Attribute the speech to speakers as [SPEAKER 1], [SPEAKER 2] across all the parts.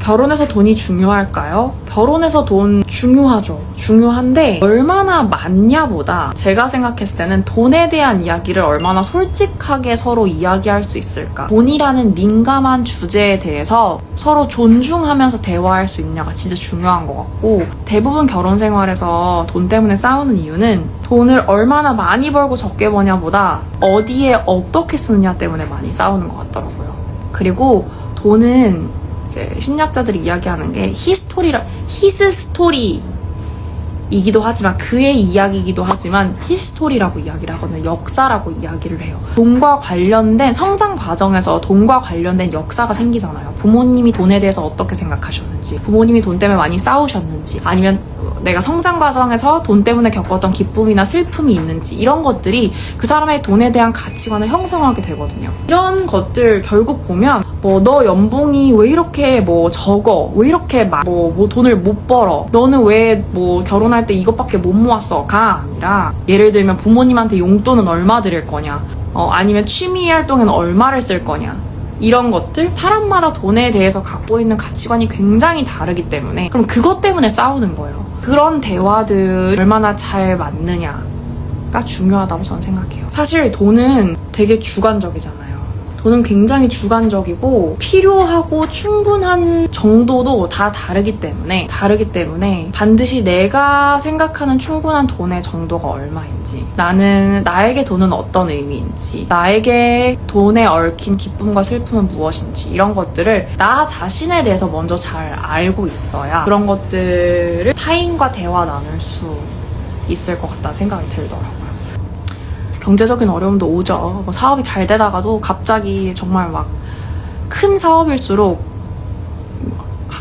[SPEAKER 1] 결혼해서 돈이 중요할까요? 결혼해서 돈 중요하죠. 중요한데 얼마나 많냐보다 제가 생각했을 때는 돈에 대한 이야기를 얼마나 솔직하게 서로 이야기할 수 있을까. 돈이라는 민감한 주제에 대해서 서로 존중하면서 대화할 수 있냐가 진짜 중요한 것 같고, 대부분 결혼 생활에서 돈 때문에 싸우는 이유는 돈을 얼마나 많이 벌고 적게 버냐보다 어디에 어떻게 쓰느냐 때문에 많이 싸우는 것 같더라고요. 그리고 돈은 이제 심리학자들이 이야기하는 게 히스 스토리이기도 하지만, 그의 이야기이기도 하지만 히스토리라고 이야기를 하거든요. 역사라고 이야기를 해요. 돈과 관련된 성장 과정에서 돈과 관련된 역사가 생기잖아요. 부모님이 돈에 대해서 어떻게 생각하셨는지, 부모님이 돈 때문에 많이 싸우셨는지, 아니면 내가 성장 과정에서 돈 때문에 겪었던 기쁨이나 슬픔이 있는지, 이런 것들이 그 사람의 돈에 대한 가치관을 형성하게 되거든요. 이런 것들 결국 보면 너 연봉이 왜 이렇게 적어? 왜 이렇게 돈을 못 벌어? 너는 왜 결혼할 때 이것밖에 못 모았어? 가 아니라, 예를 들면 부모님한테 용돈은 얼마 드릴 거냐? 아니면 취미 활동에는 얼마를 쓸 거냐? 이런 것들, 사람마다 돈에 대해서 갖고 있는 가치관이 굉장히 다르기 때문에, 그럼 그것 때문에 싸우는 거예요. 그런 대화들 얼마나 잘 맞느냐가 중요하다고 저는 생각해요. 사실 돈은 되게 주관적이잖아요. 돈은 굉장히 주관적이고 필요하고 충분한 정도도 다 다르기 때문에 반드시 내가 생각하는 충분한 돈의 정도가 얼마인지, 나에게 돈은 어떤 의미인지, 나에게 돈에 얽힌 기쁨과 슬픔은 무엇인지, 이런 것들을 나 자신에 대해서 먼저 잘 알고 있어야 그런 것들을 타인과 대화 나눌 수 있을 것 같다는 생각이 들더라고요. 경제적인 어려움도 오죠. 사업이 잘 되다가도 갑자기 정말 큰 사업일수록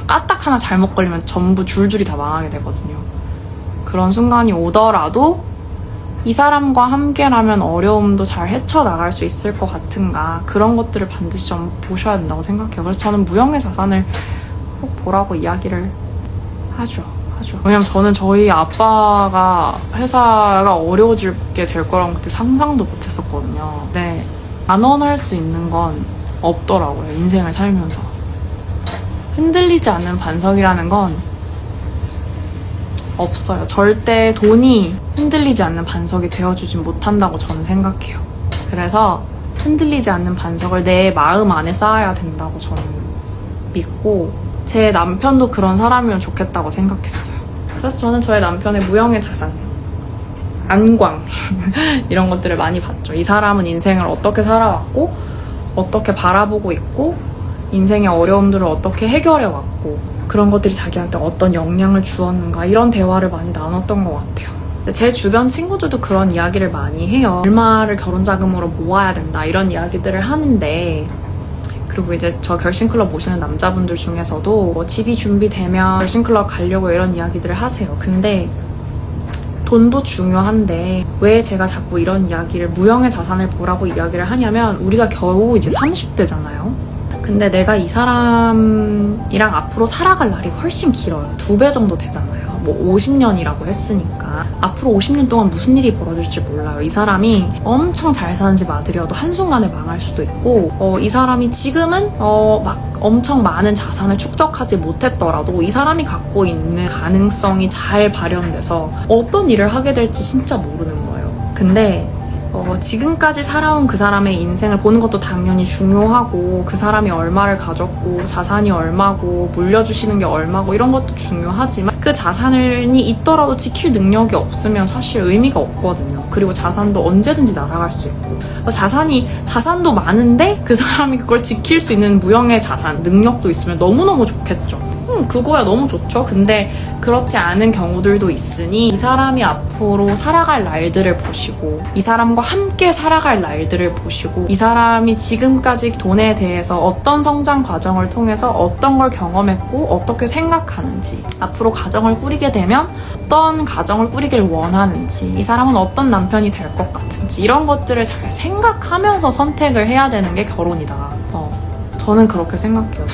[SPEAKER 1] 까딱 하나 잘못 걸리면 전부 줄줄이 다 망하게 되거든요. 그런 순간이 오더라도 이 사람과 함께라면 어려움도 잘 헤쳐나갈 수 있을 것 같은가, 그런 것들을 반드시 좀 보셔야 된다고 생각해요. 그래서 저는 무형의 자산을 꼭 보라고 이야기를 하죠. 왜냐면 저는 저희 아빠가 회사가 어려워지게 될 거라고 그때 상상도 못했었거든요. 근데 단언할 수 있는 건 없더라고요. 인생을 살면서 흔들리지 않는 반석이라는 건 없어요. 절대 돈이 흔들리지 않는 반석이 되어주진 못한다고 저는 생각해요. 그래서 흔들리지 않는 반석을 내 마음 안에 쌓아야 된다고 저는 믿고, 제 남편도 그런 사람이면 좋겠다고 생각했어요. 그래서 저는 저의 남편의 무형의 자산, 안광 이런 것들을 많이 봤죠. 이 사람은 인생을 어떻게 살아왔고, 어떻게 바라보고 있고, 인생의 어려움들을 어떻게 해결해왔고, 그런 것들이 자기한테 어떤 영향을 주었는가, 이런 대화를 많이 나눴던 것 같아요. 제 주변 친구들도 그런 이야기를 많이 해요. 얼마를 결혼 자금으로 모아야 된다, 이런 이야기들을 하는데, 그리고 이제 저 결심클럽 모시는 남자분들 중에서도 집이 준비되면 결심클럽 가려고 이런 이야기들을 하세요. 근데 돈도 중요한데 왜 제가 자꾸 이런 이야기를, 무형의 자산을 보라고 이야기를 하냐면, 우리가 겨우 이제 30대잖아요. 근데 내가 이 사람이랑 앞으로 살아갈 날이 훨씬 길어요. 2배 정도 되잖아요. 50년이라고 했으니까 앞으로 50년 동안 무슨 일이 벌어질지 몰라요. 이 사람이 엄청 잘 사는 집 아들이어도 한순간에 망할 수도 있고, 이 사람이 지금은 엄청 많은 자산을 축적하지 못했더라도 이 사람이 갖고 있는 가능성이 잘 발현돼서 어떤 일을 하게 될지 진짜 모르는 거예요. 근데 지금까지 살아온 그 사람의 인생을 보는 것도 당연히 중요하고, 그 사람이 얼마를 가졌고 자산이 얼마고 물려주시는 게 얼마고 이런 것도 중요하지만, 그 자산이 있더라도 지킬 능력이 없으면 사실 의미가 없거든요. 그리고 자산도 언제든지 날아갈 수 있고, 자산도 많은데 그 사람이 그걸 지킬 수 있는 무형의 자산, 능력도 있으면 너무너무 좋겠죠. 그거야 너무 좋죠. 근데 그렇지 않은 경우들도 있으니, 이 사람이 앞으로 살아갈 날들을 보시고, 이 사람과 함께 살아갈 날들을 보시고, 이 사람이 지금까지 돈에 대해서 어떤 성장 과정을 통해서 어떤 걸 경험했고 어떻게 생각하는지, 앞으로 가정을 꾸리게 되면 어떤 가정을 꾸리길 원하는지, 이 사람은 어떤 남편이 될 것 같은지, 이런 것들을 잘 생각하면서 선택을 해야 되는 게 결혼이다. 저는 그렇게 생각해요.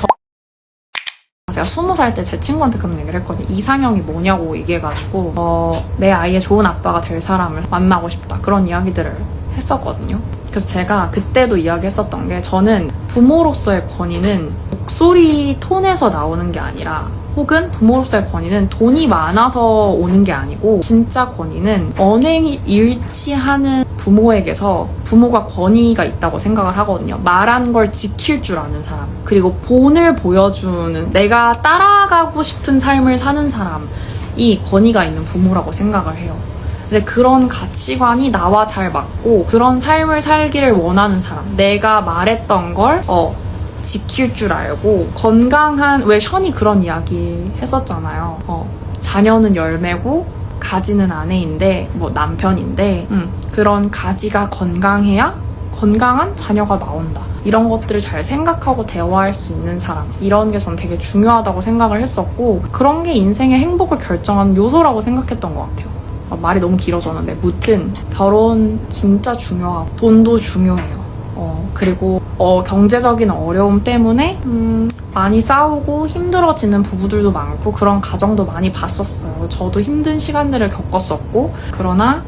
[SPEAKER 1] 제가 20살 때 제 친구한테 그런 얘기를 했거든요. 이상형이 뭐냐고 얘기해가지고 내 아이의 좋은 아빠가 될 사람을 만나고 싶다, 그런 이야기들을 했었거든요. 그래서 제가 그때도 이야기했었던 게, 저는 부모로서의 권위는 목소리 톤에서 나오는 게 아니라 혹은 부모로서의 권위는 돈이 많아서 오는 게 아니고 진짜 권위는 언행이 일치하는 부모에게서 부모가 권위가 있다고 생각을 하거든요. 말한 걸 지킬 줄 아는 사람, 그리고 본을 보여주는 내가 따라가고 싶은 삶을 사는 사람이 권위가 있는 부모라고 생각을 해요. 근데 그런 가치관이 나와 잘 맞고 그런 삶을 살기를 원하는 사람, 내가 말했던 걸 지킬 줄 알고 건강한, 왜 션이 그런 이야기 했었잖아요. 자녀는 열매고 가지는 아내인데 뭐 남편인데 그런 가지가 건강해야 건강한 자녀가 나온다. 이런 것들을 잘 생각하고 대화할 수 있는 사람, 이런 게 전 되게 중요하다고 생각을 했었고 그런 게 인생의 행복을 결정하는 요소라고 생각했던 것 같아요. 말이 너무 길어졌는데 무튼 결혼 진짜 중요하고 돈도 중요해요. 그리고 경제적인 어려움 때문에 많이 싸우고 힘들어지는 부부들도 많고 그런 가정도 많이 봤었어요. 저도 힘든 시간들을 겪었었고, 그러나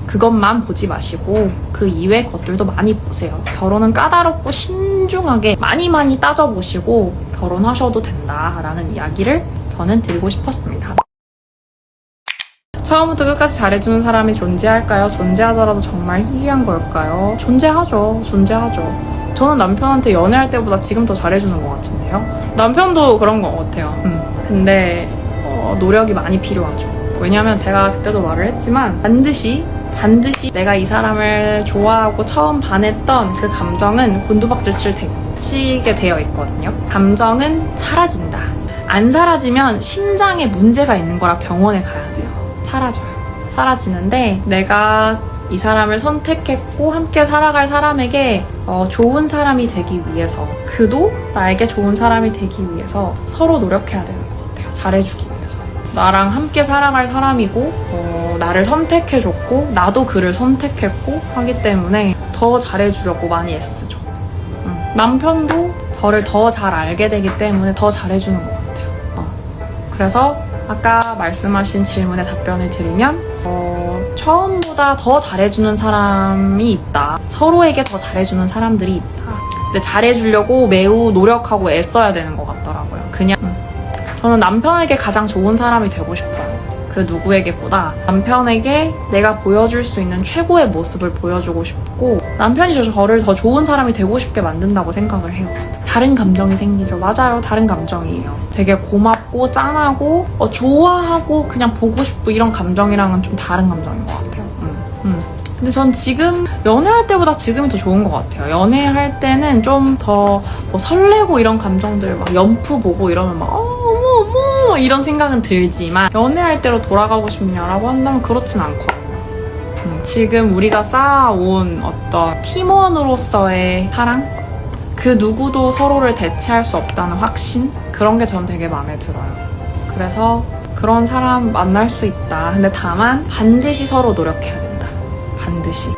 [SPEAKER 1] 그것만 보지 마시고 그 이외의 것들도 많이 보세요. 결혼은 까다롭고 신중하게 많이 따져보시고 결혼하셔도 된다라는 이야기를 저는 드리고 싶었습니다. 처음부터 끝까지 잘해주는 사람이 존재할까요? 존재하더라도 정말 희귀한 걸까요? 존재하죠. 저는 남편한테 연애할 때보다 지금 더 잘해주는 것 같은데요? 남편도 그런 것 같아요. 근데 노력이 많이 필요하죠. 왜냐면 제가 그때도 말을 했지만 반드시 내가 이 사람을 좋아하고 처음 반했던 그 감정은 곤두박질 치게 되어 있거든요. 감정은 사라진다. 안 사라지면 심장에 문제가 있는 거라 병원에 가야 돼요. 사라지는데 내가 이 사람을 선택했고 함께 살아갈 사람에게 좋은 사람이 되기 위해서, 그도 나에게 좋은 사람이 되기 위해서 서로 노력해야 되는 것 같아요. 잘해주기 위해서. 나랑 함께 살아갈 사람이고 나를 선택해줬고 나도 그를 선택했고 하기 때문에 더 잘해주려고 많이 애쓰죠. 남편도 저를 더 잘 알게 되기 때문에 더 잘해주는 것 같아요. 그래서 아까 말씀하신 질문에 답변을 드리면 처음보다 더 잘해주는 사람이 있다. 서로에게 더 잘해주는 사람들이 있다. 근데 잘해주려고 매우 노력하고 애써야 되는 것 같더라고요. 그냥 저는 남편에게 가장 좋은 사람이 되고 싶어요. 그 누구에게보다 남편에게 내가 보여줄 수 있는 최고의 모습을 보여주고 싶고, 남편이 저를 더 좋은 사람이 되고 싶게 만든다고 생각을 해요. 다른 감정이 생기죠. 맞아요. 다른 감정이에요. 되게 고맙고 짠하고 좋아하고 그냥 보고 싶고 이런 감정이랑은 좀 다른 감정인 것 같아요. 근데 전 지금 연애할 때보다 지금이 더 좋은 것 같아요. 연애할 때는 좀 더 설레고 이런 감정들, 막 연프 보고 이러면 막 어머 이런 생각은 들지만, 연애할 때로 돌아가고 싶냐라고 한다면 그렇진 않거든요. 지금 우리가 쌓아온 어떤 팀원으로서의 사랑? 그 누구도 서로를 대체할 수 없다는 확신? 그런 게 전 되게 마음에 들어요. 그래서 그런 사람 만날 수 있다. 근데 다만 반드시 서로 노력해야 된다. 반드시.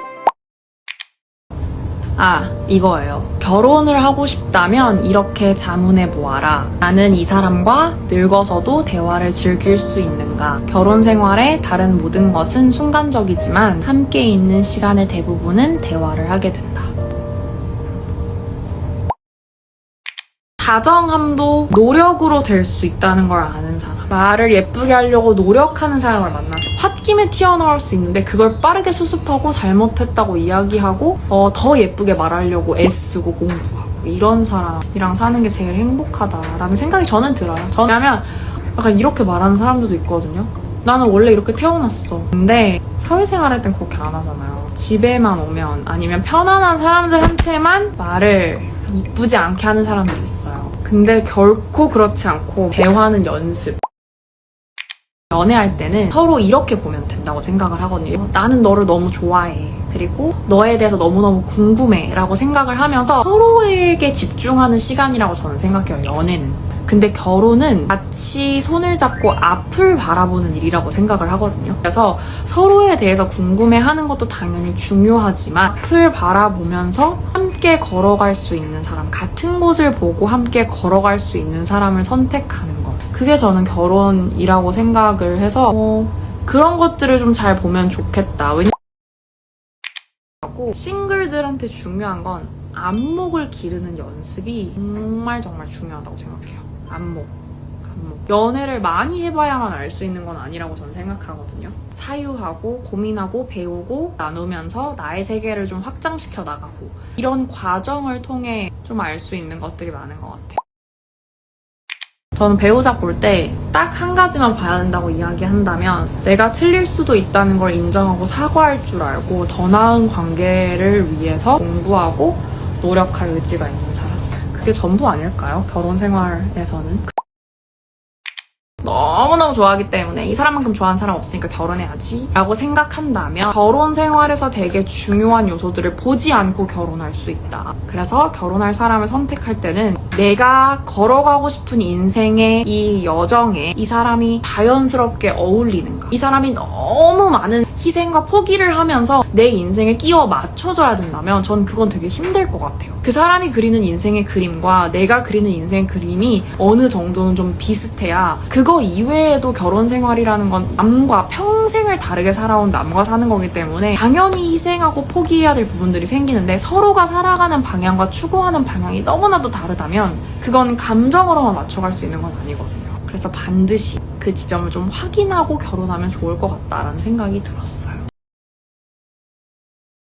[SPEAKER 1] 이거예요. 결혼을 하고 싶다면 이렇게 자문해 보아라. 나는 이 사람과 늙어서도 대화를 즐길 수 있는가? 결혼 생활의 다른 모든 것은 순간적이지만 함께 있는 시간의 대부분은 대화를 하게 된다. 다정함도 노력으로 될 수 있다는 걸 아는 사람. 말을 예쁘게 하려고 노력하는 사람을 만나서 홧김에 튀어나올 수 있는데 그걸 빠르게 수습하고 잘못했다고 이야기하고 더 예쁘게 말하려고 애쓰고 공부하고, 이런 사람이랑 사는 게 제일 행복하다라는 생각이 저는 들어요. 왜냐면 약간 이렇게 말하는 사람들도 있거든요. 나는 원래 이렇게 태어났어. 근데 사회생활 할 땐 그렇게 안 하잖아요. 집에만 오면 아니면 편안한 사람들한테만 말을 이쁘지 않게 하는 사람들이 있어요. 근데 결코 그렇지 않고 대화는 연습. 연애할 때는 서로 이렇게 보면 된다고 생각을 하거든요. 나는 너를 너무 좋아해. 그리고 너에 대해서 너무너무 궁금해 라고 생각을 하면서 서로에게 집중하는 시간이라고 저는 생각해요. 연애는. 근데 결혼은 같이 손을 잡고 앞을 바라보는 일이라고 생각을 하거든요. 그래서 서로에 대해서 궁금해하는 것도 당연히 중요하지만 앞을 바라보면서 함께 걸어갈 수 있는 사람, 같은 곳을 보고 함께 걸어갈 수 있는 사람을 선택하는 것. 그게 저는 결혼이라고 생각을 해서 그런 것들을 좀 잘 보면 좋겠다. 왜냐면 싱글들한테 중요한 건 안목을 기르는 연습이 정말 중요하다고 생각해요. 안목. 연애를 많이 해봐야만 알 수 있는 건 아니라고 저는 생각하거든요. 사유하고 고민하고 배우고 나누면서 나의 세계를 좀 확장시켜 나가고 이런 과정을 통해 좀 알 수 있는 것들이 많은 것 같아요. 저는 배우자 볼 때 딱 한 가지만 봐야 된다고 이야기한다면 내가 틀릴 수도 있다는 걸 인정하고 사과할 줄 알고 더 나은 관계를 위해서 공부하고 노력할 의지가 있는 사람. 그게 전부 아닐까요? 결혼 생활에서는. 너무너무 좋아하기 때문에 이 사람만큼 좋아하는 사람 없으니까 결혼해야지 라고 생각한다면 결혼 생활에서 되게 중요한 요소들을 보지 않고 결혼할 수 있다. 그래서 결혼할 사람을 선택할 때는 내가 걸어가고 싶은 인생의 이 여정에 이 사람이 자연스럽게 어울리는가, 이 사람이 너무 많은 희생과 포기를 하면서 내 인생에 끼워 맞춰줘야 된다면 전 그건 되게 힘들 것 같아요. 그 사람이 그리는 인생의 그림과 내가 그리는 인생의 그림이 어느 정도는 좀 비슷해야 그거 이외에도 결혼 생활이라는 건 남과 평생을 다르게 살아온 남과 사는 거기 때문에 당연히 희생하고 포기해야 될 부분들이 생기는데 서로가 살아가는 방향과 추구하는 방향이 너무나도 다르다면 그건 감정으로만 맞춰갈 수 있는 건 아니거든요. 그래서 반드시 그 지점을 좀 확인하고 결혼하면 좋을 것 같다라는 생각이 들었어요.